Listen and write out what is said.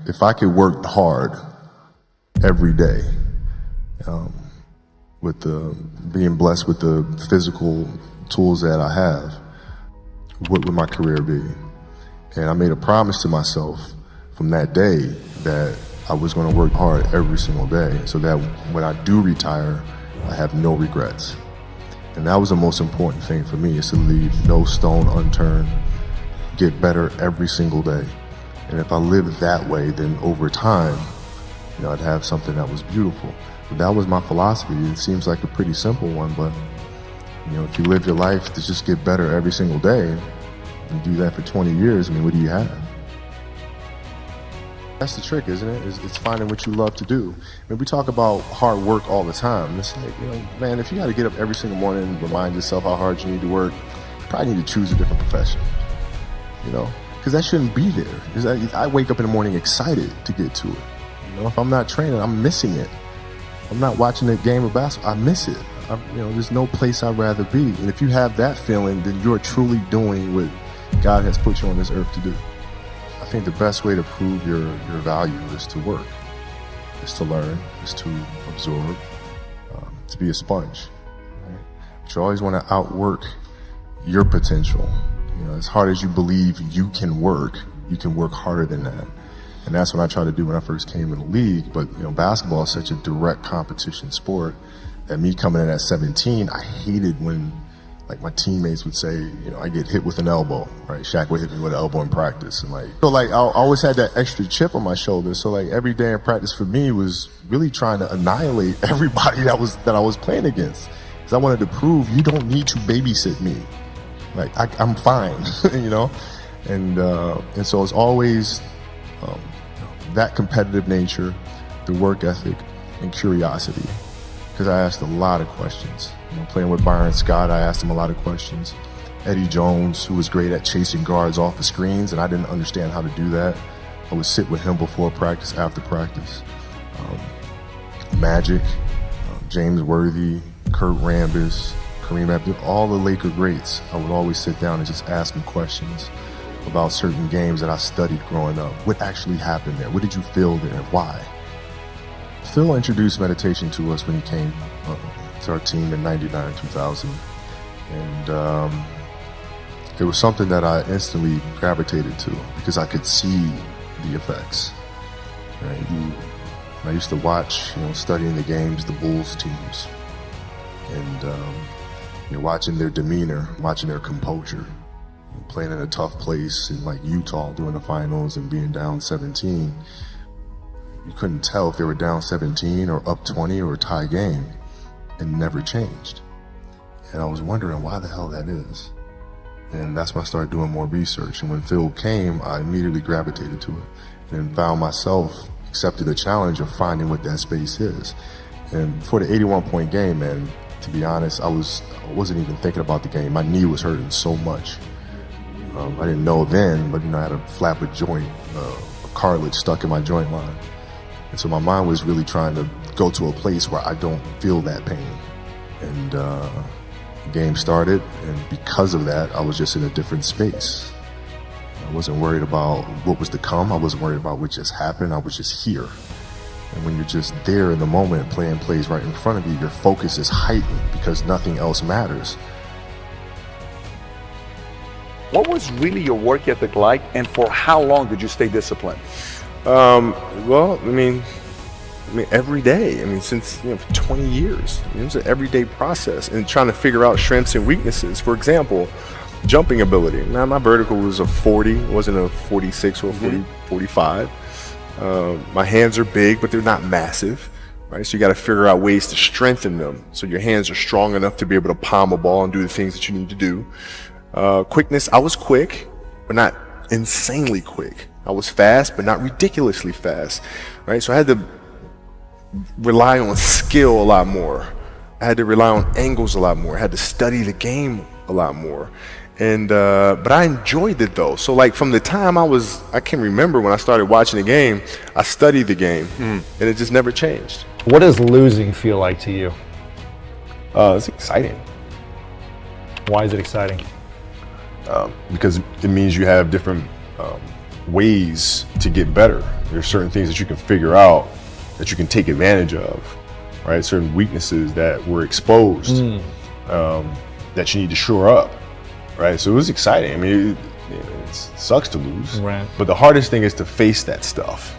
if I could work hard every day, with being blessed with the physical tools that I have, what would my career be? And I made a promise to myself from that day that I was going to work hard every single day so that when I do retire, I have no regrets. And that was the most important thing for me, is to leave no stone unturned, get better every single day. And if I lived that way, then over time, I'd have something that was beautiful. But that was my philosophy. It seems like a pretty simple one, but if you live your life to just get better every single day and do that for 20 years, what do you have? That's the trick, isn't it? It's finding what you love to do. We talk about hard work all the time. It's like, man, if you got to get up every single morning and remind yourself how hard you need to work, you probably need to choose a different profession, because that shouldn't be there. I wake up in the morning excited to get to it. If I'm not training, I'm missing it. I'm not watching a game of basketball, I miss it. There's no place I'd rather be. And if you have that feeling, then you're truly doing what God has put you on this earth to do. I think the best way to prove your value is to work, is to learn, is to absorb, to be a sponge. Right? But you always want to outwork your potential. As hard as you believe you can work harder than that. And that's what I tried to do when I first came in the league. But basketball is such a direct competition sport that me coming in at 17, I hated when my teammates would say, I get hit with an elbow, right? Shaq would hit me with an elbow in practice. And I always had that extra chip on my shoulder. So every day in practice for me was really trying to annihilate everybody that I was playing against. Because I wanted to prove you don't need to babysit me. I'm fine, And so it's always that competitive nature, the work ethic, and curiosity. Because I asked a lot of questions. Playing with Byron Scott, I asked him a lot of questions. Eddie Jones, who was great at chasing guards off the screens, and I didn't understand how to do that. I would sit with him before practice, after practice. Magic, James Worthy, Kurt Rambis, Kareem Abdul, all the Laker greats. I would always sit down and just ask them questions about certain games that I studied growing up. What actually happened there? What did you feel there? Why? Phil introduced meditation to us when he came to our team in 99, 2000. And it was something that I instantly gravitated to because I could see the effects. Right? I used to watch, studying the games, the Bulls teams, and watching their demeanor, watching their composure. Playing in a tough place in Utah during the finals and being down 17, you couldn't tell if they were down 17 or up 20 or a tie game. It never changed. And I was wondering why the hell that is. And that's when I started doing more research. And when Phil came, I immediately gravitated to it and found myself accepted the challenge of finding what that space is. And for the 81-point game, man, to be honest, I wasn't even thinking about the game. My knee was hurting so much. I didn't know then, but I had a flapper joint, a cartilage stuck in my joint line. And so my mind was really trying to go to a place where I don't feel that pain. And the game started, and because of that, I was just in a different space. I wasn't worried about what was to come. I wasn't worried about what just happened. I was just here. And when you're just there in the moment, playing plays right in front of you, your focus is heightened because nothing else matters. What was really your work ethic like, and for how long did you stay disciplined? Well, every day. Since for 20 years, it was an everyday process, and trying to figure out strengths and weaknesses. For example, jumping ability. Now, my vertical was a 40, it wasn't a 46 or a 40, 45. My hands are big, but they're not massive. Right, so you got to figure out ways to strengthen them so your hands are strong enough to be able to palm a ball and do the things that you need to do. Quickness, I was quick, but not insanely quick. I was fast, but not ridiculously fast, right? So I had to rely on skill a lot more. I had to rely on angles a lot more. I had to study the game a lot more. And, but I enjoyed it though. So from the time I can remember when I started watching the game, I studied the game and it just never changed. What does losing feel like to you? It's exciting. Why is it exciting? Because it means you have different ways to get better. There's certain things that you can figure out that you can take advantage of, right? Certain weaknesses that were exposed that you need to shore up, right? So it was exciting. I mean, it sucks to lose, Right. but the hardest thing is to face that stuff.